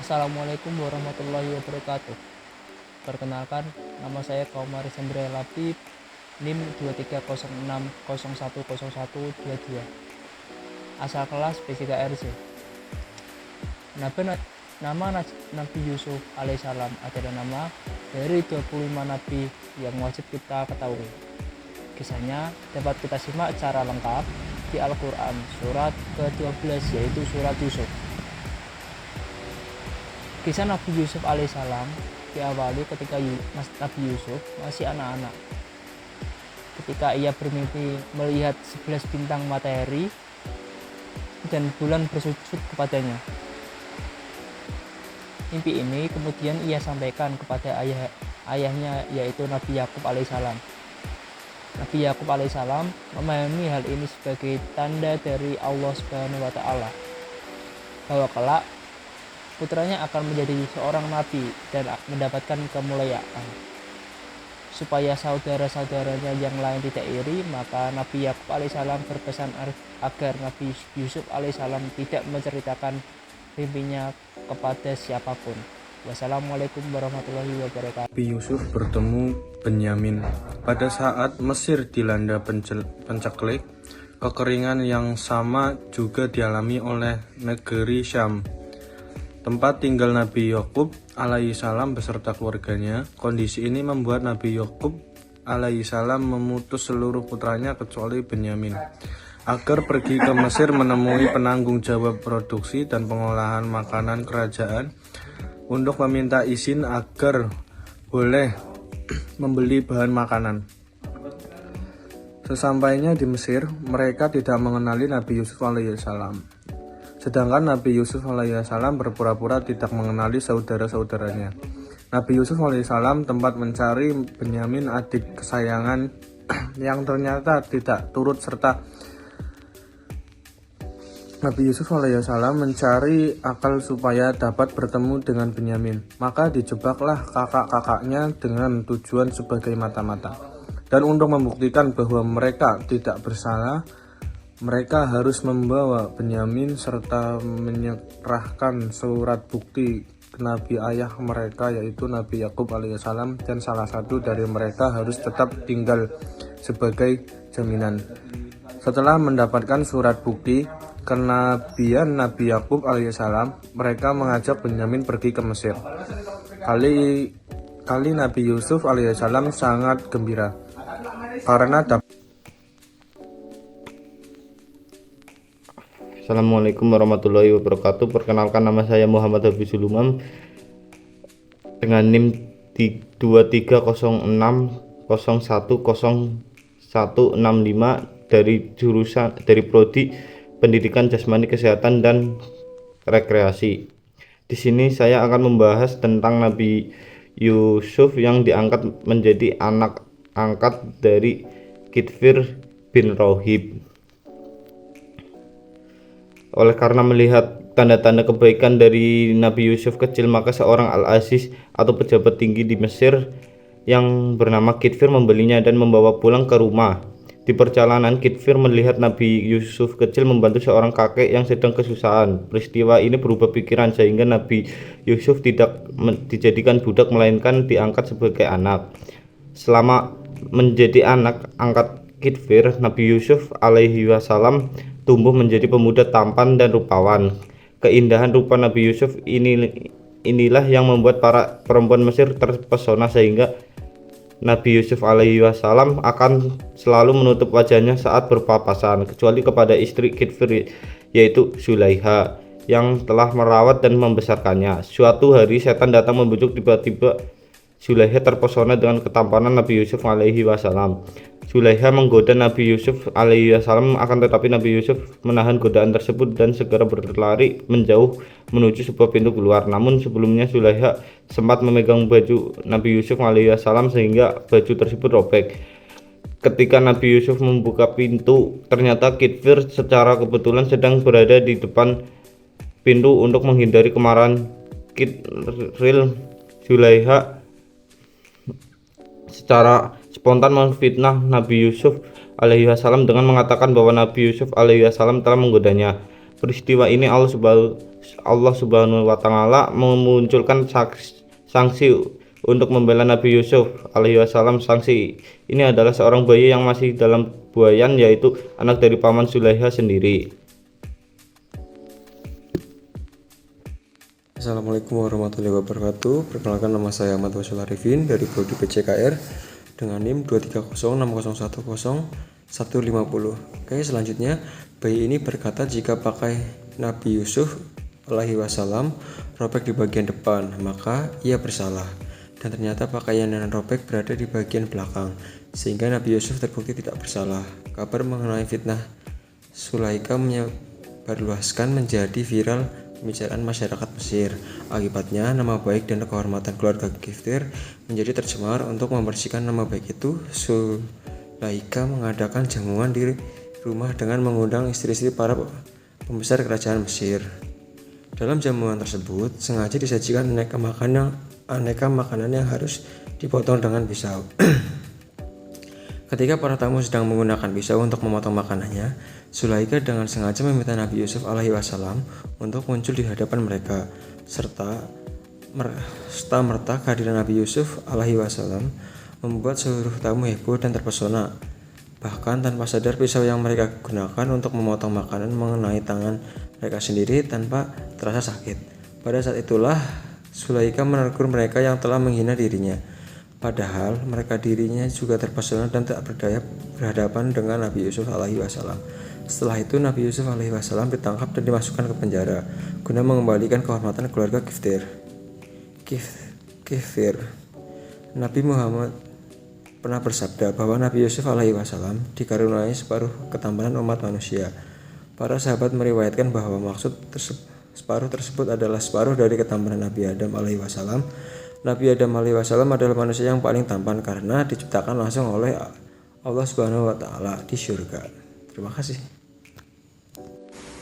Assalamualaikum warahmatullahi wabarakatuh. Perkenalkan, nama saya Komar Sandra Labib, NIM 2306010122, asal kelas B3RC. Nama Nabi Yusuf alaihissalam adalah nama dari 25 nabi yang wajib kita ketahui. Kisahnya dapat kita simak secara lengkap di Al-Quran surat ke-12, yaitu surat Yusuf. Kisah Nabi Yusuf alaihissalam diawali ketika Nabi Yusuf masih anak-anak. Ketika ia bermimpi melihat 11 bintang matahari dan bulan bersujud kepadanya. Mimpi ini kemudian ia sampaikan kepada ayahnya, yaitu Nabi Yakub alaihissalam. Nabi Yakub alaihissalam memahami hal ini sebagai tanda dari Allah Subhanahu wa Ta'ala bahwa kelak putranya akan menjadi seorang nabi dan mendapatkan kemuliaan. Supaya saudara-saudaranya yang lain tidak iri, maka Nabi Yakub alaihissalam berpesan agar Nabi Yusuf alaihissalam tidak menceritakan mimpinya kepada siapapun. Wassalamualaikum warahmatullahi wabarakatuh. Nabi Yusuf bertemu Benyamin. Pada saat Mesir dilanda penceklik, kekeringan yang sama juga dialami oleh negeri Syam, tempat tinggal Nabi Yakub alaihissalam beserta keluarganya. Kondisi ini membuat Nabi Yakub alaihissalam memutus seluruh putranya kecuali Benyamin agar pergi ke Mesir menemui penanggung jawab produksi dan pengolahan makanan kerajaan untuk meminta izin agar boleh membeli bahan makanan. Sesampainya di Mesir, mereka tidak mengenali Nabi Yusuf alaihissalam. Sedangkan Nabi Yusuf alaihissalam berpura-pura tidak mengenali saudara-saudaranya. Nabi Yusuf alaihissalam tempat mencari Benyamin, adik kesayangan yang ternyata tidak turut serta. Nabi Yusuf alaihissalam mencari akal supaya dapat bertemu dengan Benyamin. Maka dijebaklah kakak-kakaknya dengan tujuan sebagai mata-mata. Dan untuk membuktikan bahwa mereka tidak bersalah, mereka harus membawa Benyamin serta menyerahkan surat bukti ke Nabi ayah mereka, yaitu Nabi Yakub alaihissalam, dan salah satu dari mereka harus tetap tinggal sebagai jaminan. Setelah mendapatkan surat bukti kenabian Nabi Yakub alaihissalam, mereka mengajak Benyamin pergi ke Mesir. Kali Nabi Yusuf alaihissalam sangat gembira karena Assalamualaikum warahmatullahi wabarakatuh. Perkenalkan, nama saya Muhammad Hafizul Umam dengan NIM 2306010165 dari prodi Pendidikan Jasmani Kesehatan dan Rekreasi. Di sini saya akan membahas tentang Nabi Yusuf yang diangkat menjadi anak angkat dari Kitfir bin Rohib. Oleh karena melihat tanda-tanda kebaikan dari Nabi Yusuf kecil, maka seorang Al-Aziz atau pejabat tinggi di Mesir yang bernama Kitfir membelinya dan membawa pulang ke rumah. Di perjalanan, Kitfir melihat Nabi Yusuf kecil membantu seorang kakek yang sedang kesusahan. Peristiwa ini berubah pikiran sehingga Nabi Yusuf tidak dijadikan budak melainkan diangkat sebagai anak. Selama menjadi anak angkat Kitfir, Nabi Yusuf alaihi wasallam tumbuh menjadi pemuda tampan dan rupawan. Keindahan rupa Nabi Yusuf inilah yang membuat para perempuan Mesir terpesona sehingga Nabi Yusuf alaihi wasallam akan selalu menutup wajahnya saat berpapasan, kecuali kepada istri Kitfir, yaitu Zulaiha, yang telah merawat dan membesarkannya. Suatu hari setan datang membujuk, tiba-tiba Zulaiha terpesona dengan ketampanan Nabi Yusuf alaihi wasallam. Zulaiha menggoda Nabi Yusuf alaihi wasallam, akan tetapi Nabi Yusuf menahan godaan tersebut dan segera berlari menjauh menuju sebuah pintu keluar. Namun sebelumnya Zulaiha sempat memegang baju Nabi Yusuf alaihi wasallam sehingga baju tersebut robek. Ketika Nabi Yusuf membuka pintu, ternyata Kitfir secara kebetulan sedang berada di depan pintu untuk menghindari kemarahan Kitril. Zulaiha secara spontan memfitnah Nabi Yusuf alaihi wasallam dengan mengatakan bahwa Nabi Yusuf alaihi wasallam telah menggodanya. Peristiwa ini Allah Allah Subhanahu wa taala memunculkan sanksi untuk membela Nabi Yusuf alaihi wasallam. Sanksi ini adalah seorang bayi yang masih dalam buayan, yaitu anak dari paman Zulaikha sendiri. Assalamualaikum warahmatullahi wabarakatuh. Perkenalkan, nama saya Ahmad Wasil Arifin dari Prodi PCKR dengan NIM 23060100150. Oke, selanjutnya bayi ini berkata jika pakai Nabi Yusuf alaihi wasallam robek di bagian depan, maka ia bersalah. Dan ternyata pakaian yang robek berada di bagian belakang, sehingga Nabi Yusuf terbukti tidak bersalah. Kabar mengenai fitnah Zulaikha menyebarluaskan menjadi viral pembicaraan masyarakat Mesir. Akibatnya nama baik dan kehormatan keluarga Kiftir menjadi tercemar. Untuk membersihkan nama baik itu, Zulaikha mengadakan jamuan di rumah dengan mengundang istri-istri para pembesar kerajaan Mesir. Dalam jamuan tersebut sengaja disajikan aneka makanan yang harus dipotong dengan pisau. Ketika para tamu sedang menggunakan pisau untuk memotong makanannya, Zulaikha dengan sengaja meminta Nabi Yusuf alaihi wasallam untuk muncul di hadapan mereka. Serta merta kehadiran Nabi Yusuf alaihi wasallam membuat seluruh tamu heboh dan terpesona. Bahkan tanpa sadar pisau yang mereka gunakan untuk memotong makanan mengenai tangan mereka sendiri tanpa terasa sakit. Pada saat itulah Zulaikha menegur mereka yang telah menghina dirinya. Padahal mereka dirinya juga terpesona dan tak berdaya berhadapan dengan Nabi Yusuf alaihi wasallam. Setelah itu Nabi Yusuf alaihi wasallam ditangkap dan dimasukkan ke penjara guna mengembalikan kehormatan keluarga Kiftir. Nabi Muhammad pernah bersabda bahwa Nabi Yusuf alaihi wasallam dikaruniai separuh ketampanan umat manusia. Para sahabat meriwayatkan bahwa maksud separuh tersebut adalah separuh dari ketampanan Nabi Adam alaihi wasallam. Nabi Adam alaihi wasallam adalah manusia yang paling tampan karena diciptakan langsung oleh Allah Subhanahu wa taala di surga. Terima kasih.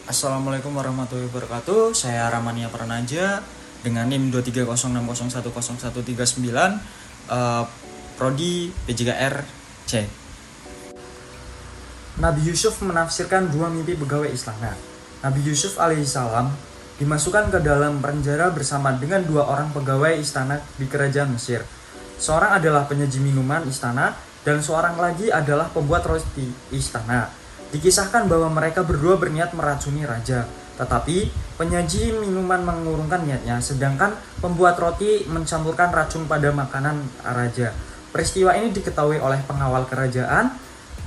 Assalamualaikum warahmatullahi wabarakatuh. Saya Ramania Pranaja dengan NIM 23060100139, Prodi PJKR C. Nabi Yusuf menafsirkan dua mimpi pegawai istana. Nabi Yusuf alaihissalam dimasukkan ke dalam penjara bersama dengan dua orang pegawai istana di kerajaan Mesir. Seorang adalah penyaji minuman istana dan seorang lagi adalah pembuat roti istana. Dikisahkan bahwa mereka berdua berniat meracuni raja, tetapi penyaji minuman mengurungkan niatnya, sedangkan pembuat roti mencampurkan racun pada makanan raja. Peristiwa ini diketahui oleh pengawal kerajaan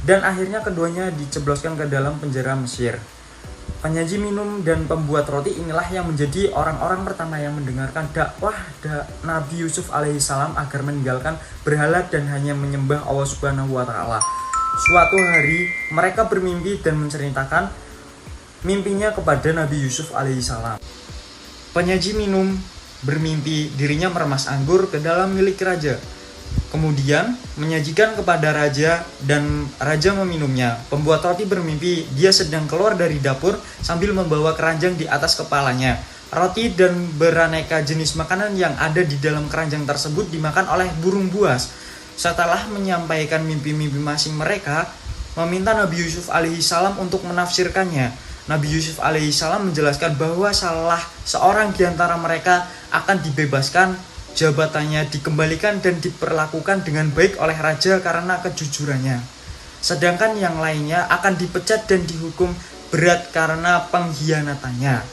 dan akhirnya keduanya dicebloskan ke dalam penjara Mesir. Penyaji minum dan pembuat roti inilah yang menjadi orang-orang pertama yang mendengarkan dakwah Nabi Yusuf alaihissalam agar meninggalkan berhala dan hanya menyembah Allah Subhanahu wa taala. Suatu hari mereka bermimpi dan menceritakan mimpinya kepada Nabi Yusuf alaihissalam. Penyaji minum bermimpi dirinya meremas anggur ke dalam milik raja, kemudian menyajikan kepada raja dan raja meminumnya. Pembuat roti bermimpi dia sedang keluar dari dapur sambil membawa keranjang di atas kepalanya. Roti dan beraneka jenis makanan yang ada di dalam keranjang tersebut dimakan oleh burung buas. Setelah menyampaikan mimpi-mimpi masing mereka, meminta Nabi Yusuf alaihissalam untuk menafsirkannya. Nabi Yusuf alaihissalam menjelaskan bahwa salah seorang di antara mereka akan dibebaskan, jabatannya dikembalikan dan diperlakukan dengan baik oleh raja karena kejujurannya. Sedangkan yang lainnya akan dipecat dan dihukum berat karena pengkhianatannya.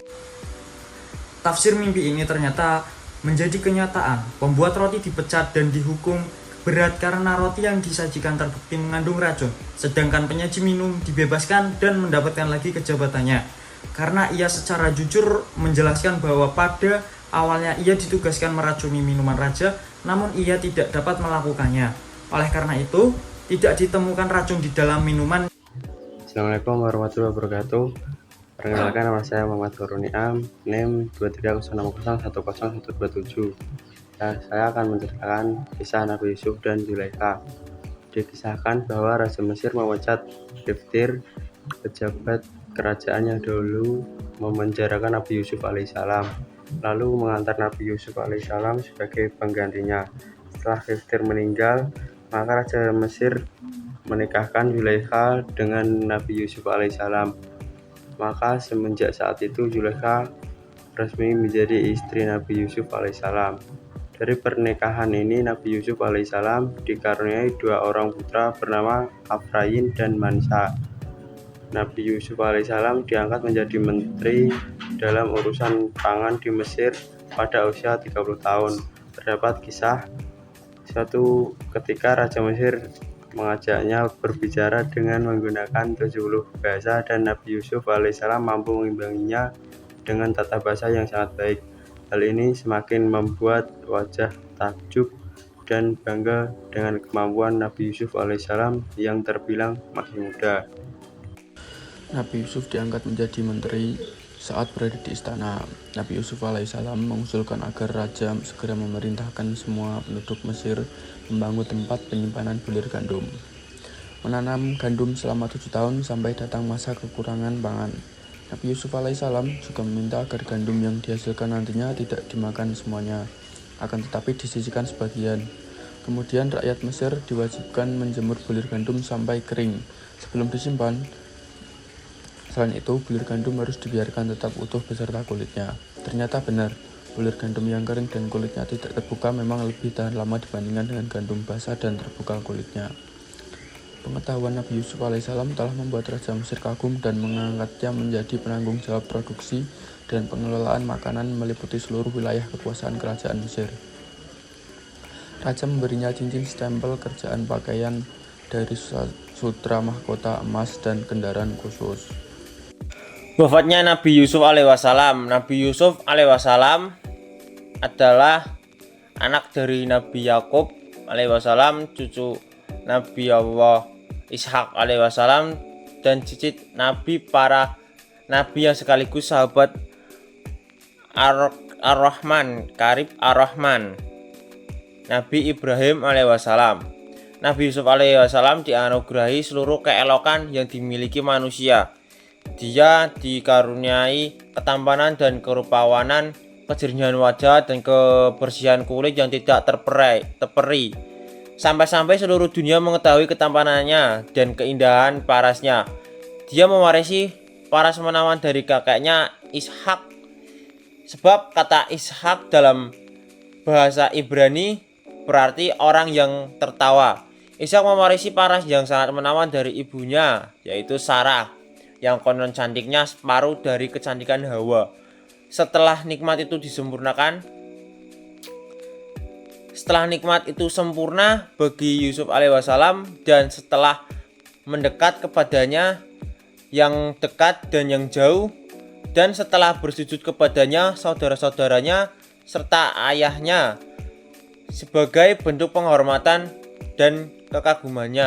Tafsir mimpi ini ternyata menjadi kenyataan. Pembuat roti dipecat dan dihukum berat karena roti yang disajikan terbukti mengandung racun. Sedangkan penyaji minum dibebaskan dan mendapatkan lagi kejabatannya karena ia secara jujur menjelaskan bahwa pada awalnya ia ditugaskan meracuni minuman raja, namun ia tidak dapat melakukannya. Oleh karena itu, tidak ditemukan racun di dalam minuman. Assalamualaikum warahmatullahi wabarakatuh. Perkenalkan, nama saya Muhammad Koruniam, NIM 23060100127. Saya akan menceritakan kisah Nabi Yusuf dan Zulaikha. Dikisahkan bahwa Raja Mesir memecat Kiftir, pejabat kerajaan yang dahulu memenjarakan Nabi Yusuf alaihissalam, lalu mengantar Nabi Yusuf alaihissalam sebagai penggantinya. Setelah Kiftir meninggal, maka Raja Mesir menikahkan Zulaikha dengan Nabi Yusuf alaihissalam. Maka semenjak saat itu Zulaikha resmi menjadi istri Nabi Yusuf alaihissalam. Dari pernikahan ini Nabi Yusuf alaihissalam dikaruniai 2 orang putra bernama Afrayin dan Mansa. Nabi Yusuf alaihissalam diangkat menjadi menteri dalam urusan pangan di Mesir pada usia 30 tahun. Terdapat kisah suatu ketika Raja Mesir mengajaknya berbicara dengan menggunakan 70 bahasa dan Nabi Yusuf alaihissalam mampu mengimbanginya dengan tata bahasa yang sangat baik. Hal ini semakin membuat wajah takjub dan bangga dengan kemampuan Nabi Yusuf alaihissalam yang terbilang masih muda. Nabi Yusuf diangkat menjadi menteri saat berada di istana. Nabi Yusuf alaihissalam mengusulkan agar raja segera memerintahkan semua penduduk Mesir membangun tempat penyimpanan bulir gandum, menanam gandum selama 7 tahun sampai datang masa kekurangan pangan. Nabi Yusuf alaihissalam juga meminta agar gandum yang dihasilkan nantinya tidak dimakan semuanya, akan tetapi disisihkan sebagian. Kemudian rakyat Mesir diwajibkan menjemur bulir gandum sampai kering sebelum disimpan. Selain itu, bulir gandum harus dibiarkan tetap utuh beserta kulitnya. Ternyata benar, bulir gandum yang kering dan kulitnya tidak terbuka memang lebih tahan lama dibandingkan dengan gandum basah dan terbuka kulitnya. Pengetahuan Nabi Yusuf alaihissalam telah membuat Raja Mesir kagum dan mengangkatnya menjadi penanggung jawab produksi dan pengelolaan makanan meliputi seluruh wilayah kekuasaan kerajaan Mesir. Raja memberinya cincin stempel kerjaan pakaian dari sutra mahkota emas dan kendaraan khusus. Wafatnya Nabi Yusuf alaihissalam. Nabi Yusuf alaihissalam adalah anak dari Nabi Yakub alaihissalam, cucu Nabi Allah Ishak alaihissalam, dan cicit Nabi para Nabi yang sekaligus sahabat Ar-Rahman, Karib Ar-Rahman, Nabi Ibrahim alaihissalam. Nabi Yusuf alaihissalam dianugerahi seluruh keelokan yang dimiliki manusia. Dia dikaruniai ketampanan dan kerupawanan, kejernihan wajah dan kebersihan kulit yang tidak terperi. Sampai-sampai seluruh dunia mengetahui ketampanannya dan keindahan parasnya. Dia mewarisi paras menawan dari kakeknya Ishak. Sebab kata Ishak dalam bahasa Ibrani berarti orang yang tertawa. Ishak mewarisi paras yang sangat menawan dari ibunya, yaitu Sarah, yang konon cantiknya separuh dari kecantikan Hawa. Setelah nikmat itu sempurna bagi Yusuf alaihissalam, dan setelah mendekat kepadanya yang dekat dan yang jauh, dan setelah bersujud kepadanya saudara-saudaranya serta ayahnya sebagai bentuk penghormatan dan kekaguman.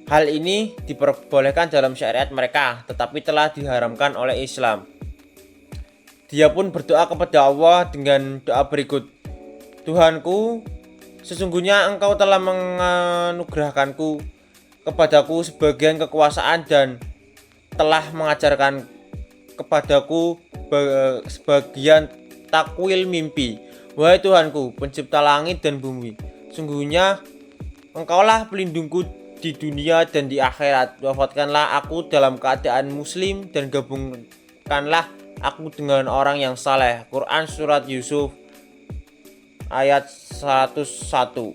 Hal ini diperbolehkan dalam syariat mereka, tetapi telah diharamkan oleh Islam. Dia pun berdoa kepada Allah dengan doa berikut. Tuhanku, sesungguhnya Engkau telah menganugerahkanku kepadaku sebagian kekuasaan dan telah mengajarkan kepadaku sebagian takwil mimpi. Wahai Tuhanku, pencipta langit dan bumi, sungguhnya Engkaulah pelindungku di dunia dan di akhirat. Wafatkanlah aku dalam keadaan muslim dan gabungkanlah aku dengan orang yang saleh. Quran Surat Yusuf ayat 101.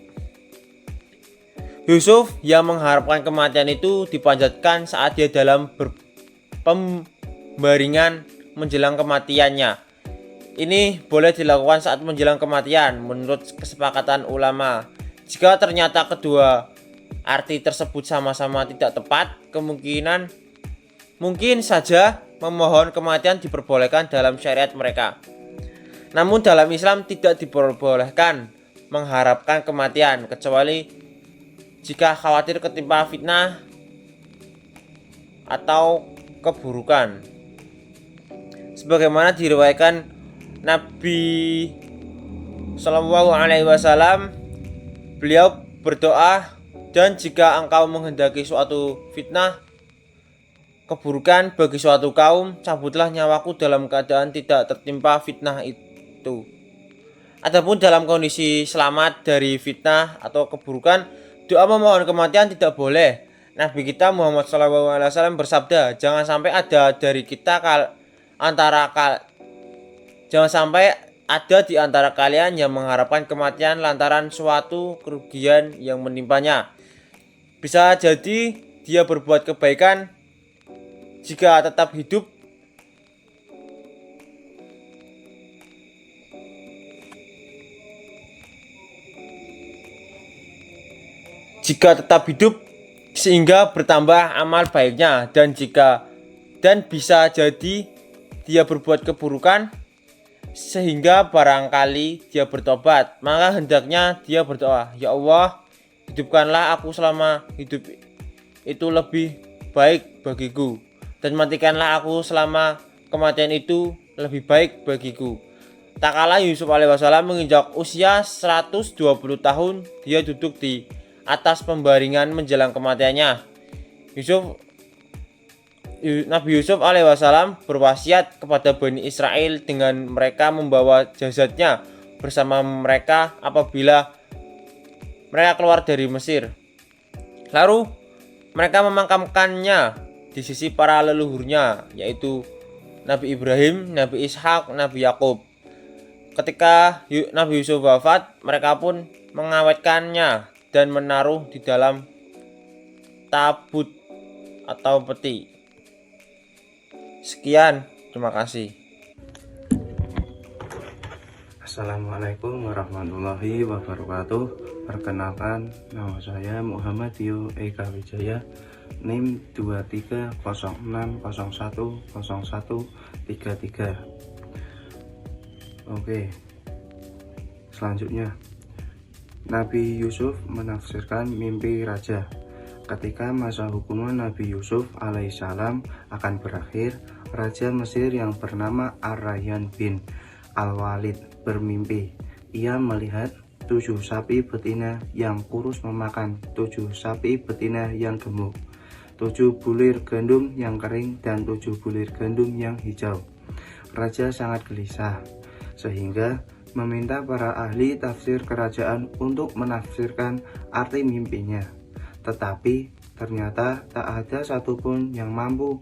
Yusuf yang mengharapkan kematian itu dipanjatkan saat dia dalam pembaringan menjelang kematiannya. Ini boleh dilakukan saat menjelang kematian menurut kesepakatan ulama. Jika ternyata kedua arti tersebut sama-sama tidak tepat, mungkin saja memohon kematian diperbolehkan dalam syariat mereka. Namun dalam Islam tidak diperbolehkan mengharapkan kematian kecuali jika khawatir ketimpa fitnah atau keburukan. Sebagaimana diriwayatkan Nabi Shallallahu Alaihi Wasallam, beliau berdoa, dan jika engkau menghendaki suatu fitnah, keburukan bagi suatu kaum, cabutlah nyawaku dalam keadaan tidak tertimpa fitnah itu. Adapun dalam kondisi selamat dari fitnah atau keburukan, doa memohon kematian tidak boleh. Nabi kita Muhammad SAW bersabda, jangan sampai ada dari kita Jangan sampai ada di antara kalian yang mengharapkan kematian lantaran suatu kerugian yang menimpanya. Bisa jadi dia berbuat kebaikan jika tetap hidup sehingga bertambah amal baiknya, dan bisa jadi dia berbuat keburukan sehingga barangkali dia bertobat, maka hendaknya dia berdoa, "Ya Allah, hidupkanlah aku selama hidup itu lebih baik bagiku, dan matikanlah aku selama kematian itu lebih baik bagiku." Tak kala Yusuf alaihissalam menginjak usia 120 tahun, dia duduk di atas pembaringan menjelang kematiannya. Nabi Yusuf alaihissalam berwasiat kepada Bani Israel dengan mereka membawa jasadnya bersama mereka apabila mereka keluar dari Mesir. Lalu mereka memangkamkannya di sisi para leluhurnya, yaitu Nabi Ibrahim, Nabi Ishak, Nabi Yakub. Ketika Nabi Yusuf wafat, mereka pun mengawetkannya dan menaruh di dalam tabut atau peti. Sekian, terima kasih. Assalamualaikum warahmatullahi wabarakatuh. Perkenalkan, nama saya Muhammad Tio Eka Wijaya, NIM 2306010133. Oke, selanjutnya Nabi Yusuf menafsirkan mimpi raja. Ketika masa hukuman Nabi Yusuf alaihissalam akan berakhir, Raja Mesir yang bernama Ar-Rayyan bin Al-Walid bermimpi. Ia melihat 7 sapi betina yang kurus memakan 7 sapi betina yang gemuk, 7 bulir gandum yang kering, dan 7 bulir gandum yang hijau. Raja sangat gelisah, sehingga meminta para ahli tafsir kerajaan untuk menafsirkan arti mimpinya. Tetapi ternyata tak ada satupun yang mampu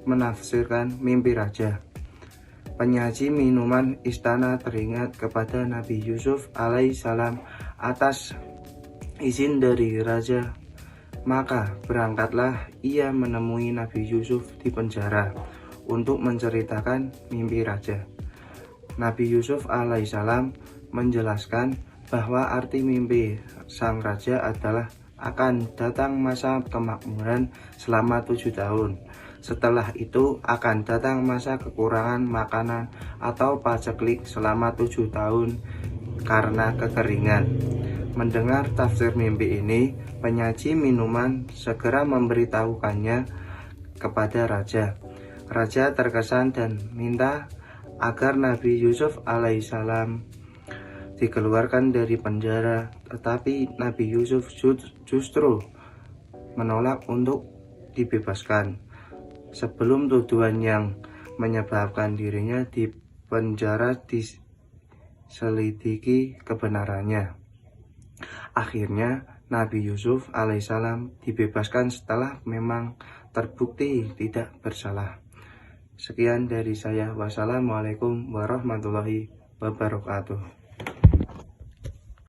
menafsirkan mimpi raja. Penyaji minuman istana teringat kepada Nabi Yusuf alaihissalam atas izin dari raja. Maka berangkatlah ia menemui Nabi Yusuf di penjara untuk menceritakan mimpi raja. Nabi Yusuf alaihissalam menjelaskan bahwa arti mimpi sang raja adalah akan datang masa kemakmuran selama 7 tahun. Setelah itu akan datang masa kekurangan makanan atau paceklik selama 7 tahun karena kekeringan. Mendengar tafsir mimpi ini, penyaji minuman segera memberitahukannya kepada raja. Raja terkesan dan minta agar Nabi Yusuf alaihissalam dikeluarkan dari penjara, tetapi Nabi Yusuf justru menolak untuk dibebaskan sebelum tuduhan yang menyebabkan dirinya di penjara diselidiki kebenarannya. Akhirnya Nabi Yusuf alaihissalam dibebaskan setelah memang terbukti tidak bersalah. Sekian dari saya. Wassalamualaikum warahmatullahi wabarakatuh.